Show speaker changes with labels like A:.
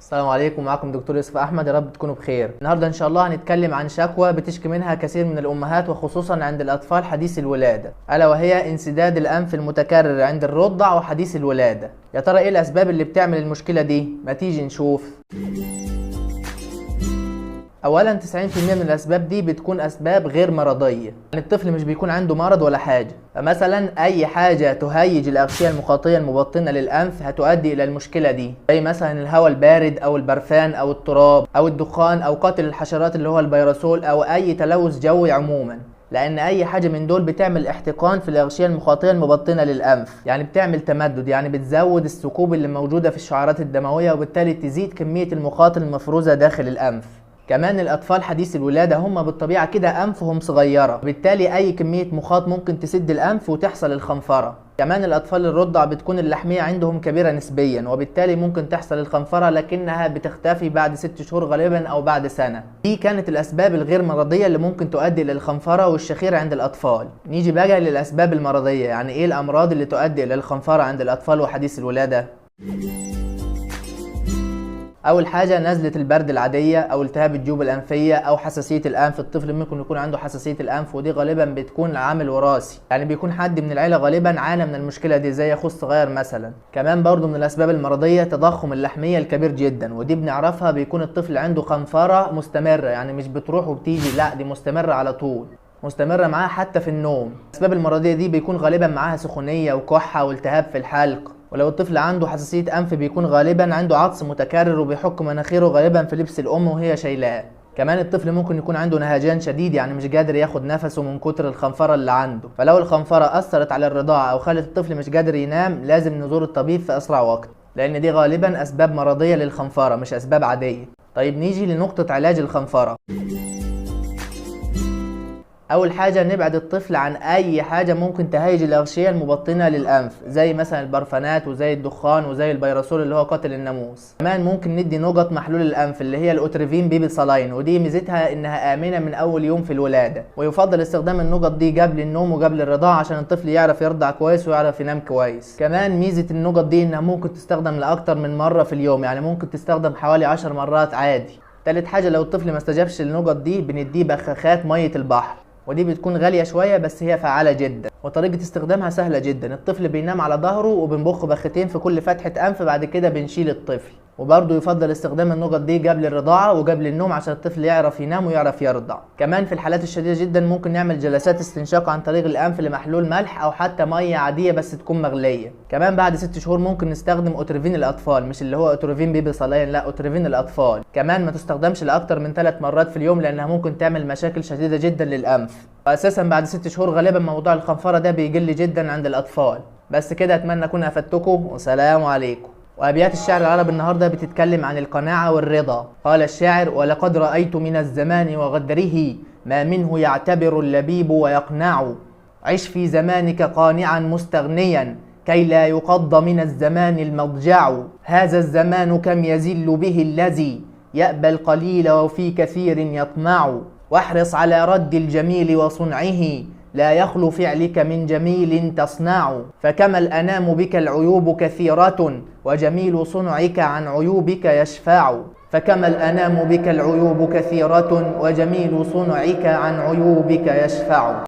A: السلام عليكم، معكم دكتور يوسف احمد. يا رب تكونوا بخير. النهارده ان شاء الله هنتكلم عن شكوى بتشكي منها كثير من الامهات وخصوصا عند الاطفال حديث الولاده، الا وهي انسداد الانف المتكرر عند الرضع وحديث الولاده. يا ترى ايه الاسباب اللي بتعمل المشكله دي؟ ما تيجي نشوف. اولا 90% من الاسباب دي بتكون اسباب غير مرضيه، يعني الطفل مش بيكون عنده مرض ولا حاجه. فمثلا اي حاجه تهيج الاغشيه المخاطيه المبطنه للانف هتؤدي الى المشكله دي، زي مثلا الهواء البارد او البرفان او التراب او الدخان او قاتل الحشرات اللي هو البيروسول او اي تلوث جوي عموما، لان اي حاجه من دول بتعمل احتقان في الاغشيه المخاطيه المبطنه للانف، يعني بتعمل تمدد، يعني بتزود الثقوب اللي موجوده في الشعيرات الدمويه وبالتالي تزيد كميه المخاط المفروزه داخل الانف. كمان الاطفال حديث الولاده هم بالطبيعه كده انفهم صغيره، بالتالي اي كميه مخاط ممكن تسد الانف وتحصل الخنفره. كمان الاطفال الرضع بتكون اللحميه عندهم كبيره نسبيا وبالتالي ممكن تحصل الخنفره، لكنها بتختفي بعد 6 شهور غالبا او بعد سنه. دي كانت الاسباب الغير مرضيه اللي ممكن تؤدي للخنفره والشخيره عند الاطفال. نيجي بقى للاسباب المرضيه، يعني ايه الامراض اللي تؤدي الى الخنفره عند الاطفال وحديث الولاده؟ اول حاجه نزله البرد العاديه او التهاب الجيوب الانفيه او حساسيه الانف. الطفل ممكن يكون عنده حساسيه الانف ودي غالبا بتكون عامل وراثي، يعني بيكون حد من العيله غالبا عانى من المشكله دي زي اخوه الصغير مثلا. كمان برضو من الاسباب المرضيه تضخم اللحميه الكبير جدا، ودي بنعرفها بيكون الطفل عنده خنفره مستمره، يعني مش بتروح وبتيجي، لا دي مستمره على طول، مستمره معاه حتى في النوم. الاسباب المرضيه دي بيكون غالبا معاها سخونيه وكحه والتهاب في الحلق. ولو الطفل عنده حساسية أنف بيكون غالبا عنده عطس متكرر وبيحك مناخيره غالبا في لبس الأم وهي شايلاه. كمان الطفل ممكن يكون عنده نهجان شديد، يعني مش قادر ياخد نفسه من كتر الخنفرة اللي عنده. فلو الخنفرة أثرت على الرضاعة أو خلت الطفل مش قادر ينام لازم نزور الطبيب في أسرع وقت، لأن دي غالبا أسباب مرضية للخنفرة مش أسباب عادية. طيب نيجي لنقطة علاج الخنفرة. اول حاجه نبعد الطفل عن اي حاجه ممكن تهيج الاغشيه المبطنه للانف، زي مثلا البرفانات وزي الدخان وزي البيروسول اللي هو قاتل الناموس. كمان ممكن ندي نقط محلول الانف اللي هي الاوتريفين بيبي سلاين، ودي ميزتها انها امنه من اول يوم في الولاده، ويفضل استخدام النقط دي قبل النوم وقبل الرضاعه عشان الطفل يعرف يرضع كويس ويعرف ينام كويس. كمان ميزه النقط دي انها ممكن تستخدم لاكتر من مره في اليوم، يعني ممكن تستخدم حوالي 10 مرات عادي. تالت حاجه لو الطفل ما استجابش للنقط دي بنديه بخاخات ميه البحر، ودي بتكون غالية شوية بس هي فعالة جدا وطريقة استخدامها سهلة جدا. الطفل بينام على ظهره وبنبخ بختين في كل فتحة أنف، بعد كده بنشيل الطفل. وبرضه يفضل استخدام النقط دي قبل الرضاعة وقبل النوم عشان الطفل يعرف ينام ويعرف يرضع. كمان في الحالات الشديدة جدا ممكن نعمل جلسات استنشاق عن طريق الأنف لمحلول ملح أو حتى مية عادية بس تكون مغلية. كمان بعد 6 شهور ممكن نستخدم أوتريفين الأطفال، مش اللي هو أوتريفين بيبي صلاين، لا أوتريفين الأطفال. كمان ما تستخدمش لأكتر من 3 مرات في اليوم لأنها ممكن تعمل مشاكل شديدة جدا للأنف. وأساسا بعد 6 شهور غالبا موضوع الخنفرة ده بيقل جدا عند الأطفال. بس كده أتمنى أكون أفدتكم، والسلام عليكم. وأبيات الشعر العربي النهارده بتتكلم عن القناعة والرضا. قال الشاعر: ولقد رأيت من الزمان وغدره ما منه يعتبر اللبيب ويقنع. عش في زمانك قانعا مستغنيا كي لا يقض من الزمان المضجع. هذا الزمان كم يزل به الذي يأبى القليل وفي كثير يطمع. واحرص على رد الجميل وصنعه لا يخلو فعلك من جميل تصنع. فكما الأنام بك العيوب كثيرة وجميل صنعك عن عيوبك يشفع. فكما الأنام بك العيوب كثيرة وجميل صنعك عن عيوبك يشفع.